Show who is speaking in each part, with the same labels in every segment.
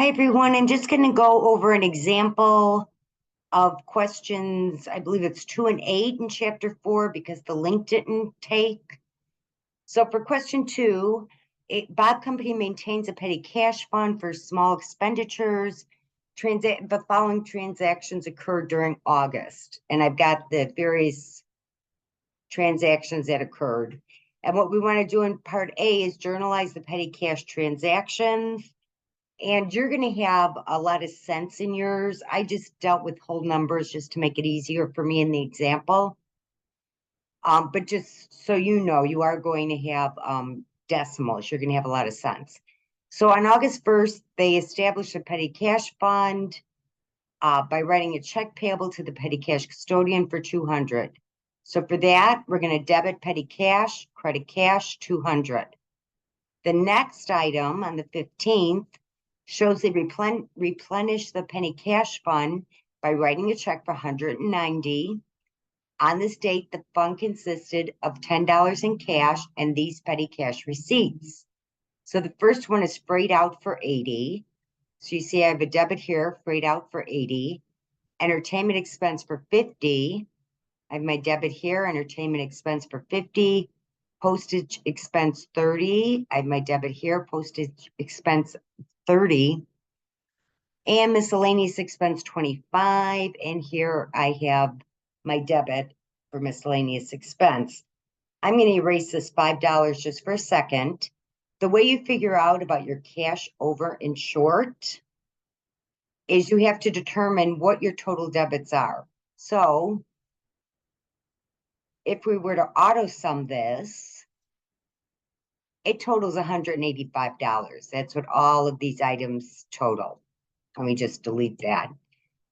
Speaker 1: Hi, everyone. I'm just going to go over an example of questions. I believe it's 2 and 8 in chapter 4 because the link didn't take. So for question 2, Bob Company maintains a petty cash fund for small expenditures. The following transactions occurred during August. And I've got the various transactions that occurred. And what we want to do in part A is journalize the petty cash transactions. And you're going to have a lot of cents in yours. I just dealt with whole numbers just to make it easier for me in the example. But just so you know, you are going to have decimals. You're going to have a lot of cents. So on August 1st, they established a petty cash fund by writing a check payable to the petty cash custodian for $200. So for that, we're going to debit petty cash, credit cash, $200. The next item on the 15th, shows they replenish the penny cash fund by writing a check for $190. On this date, the fund consisted of $10 in cash and these petty cash receipts. So the first one is freight out for $80. So you see I have a debit here, freight out for $80. Entertainment expense for $50. I have my debit here, entertainment expense for $50. Postage expense $30. I have my debit here, postage expense $30. And miscellaneous expense $25. And here I have my debit for miscellaneous expense. I'm going to erase this $5 just for a second. The way you figure out about your cash over and short is you have to determine what your total debits are. So if we were to auto sum this, it totals $185. That's what all of these items total. Let me just delete that.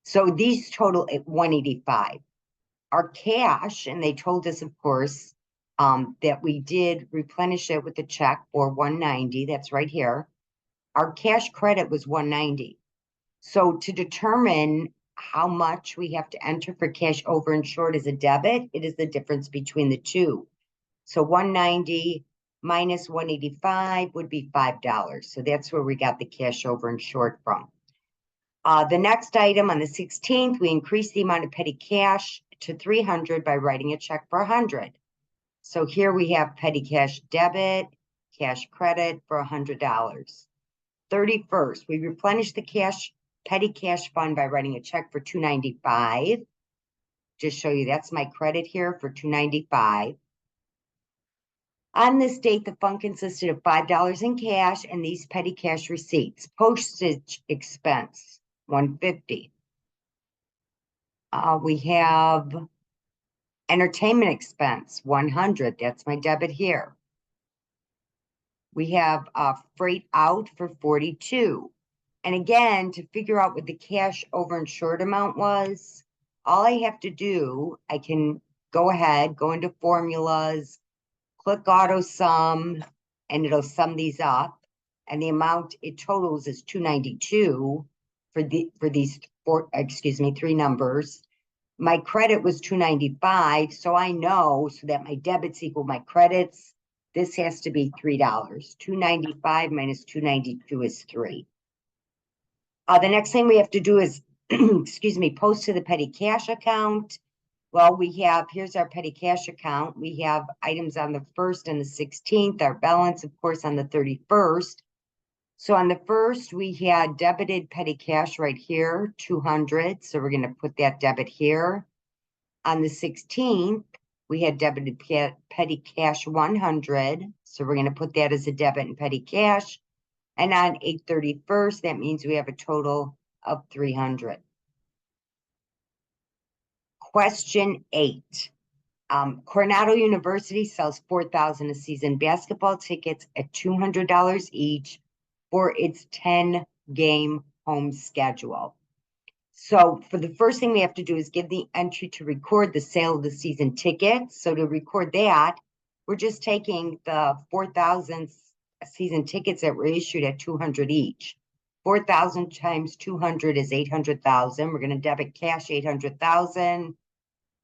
Speaker 1: So these total at $185. Our cash, and they told us, of course, that we did replenish it with a check for $190. That's right here. Our cash credit was $190. So to determine how much we have to enter for cash over and short as a debit, it is the difference between the two. So $190 minus $185 would be $5. So that's where we got the cash over and short from. The next item on the 16th, we increased the amount of petty cash to $300 by writing a check for $100. So here we have petty cash debit, cash credit for $100. 31st, we replenished the petty cash fund by writing a check for $295. Just show you that's my credit here for $295. On this date, the fund consisted of $5 in cash and these petty cash receipts. Postage expense, $150. We have entertainment expense, $100. That's my debit here. We have freight out for $42. And again, to figure out what the cash over and short amount was, all I have to do, I can go ahead, go into formulas, click auto sum, and it'll sum these up. And the amount it totals is $292 for these three numbers. My credit was $295, so I know so that my debits equal my credits. This has to be $3. $295 minus $292 is $3. The next thing we have to do is, post to the petty cash account. Well, here's our petty cash account. We have items on the 1st and the 16th, our balance, of course, on the 31st. So on the 1st, we had debited petty cash right here, $200. So we're going to put that debit here. On the 16th, we had debited petty cash $100. So we're going to put that as a debit in petty cash. And on 8/31st, that means we have a total of $300. Question 8. Coronado University sells 4,000 a season basketball tickets at $200 each for its 10-game home schedule. So for the first thing we have to do is give the entry to record the sale of the season tickets. So to record that, we're just taking the 4,000 season tickets that were issued at $200 each. 4,000 times 200 is 800,000. We're going to debit cash 800,000,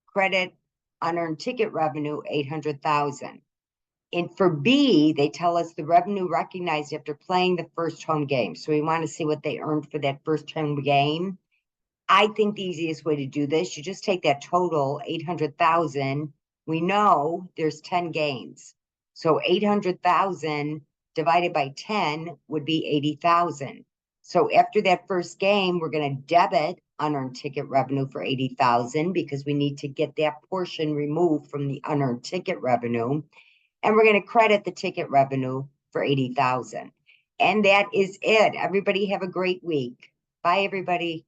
Speaker 1: credit unearned ticket revenue 800,000. And for B, they tell us the revenue recognized after playing the first home game. So we want to see what they earned for that first home game. I think the easiest way to do this, you just take that total, 800,000. We know there's 10 games. So 800,000 divided by 10 would be 80,000. So after that first game, we're going to debit unearned ticket revenue for 80,000 because we need to get that portion removed from the unearned ticket revenue. And we're going to credit the ticket revenue for 80,000. And that is it. Everybody have a great week. Bye, everybody.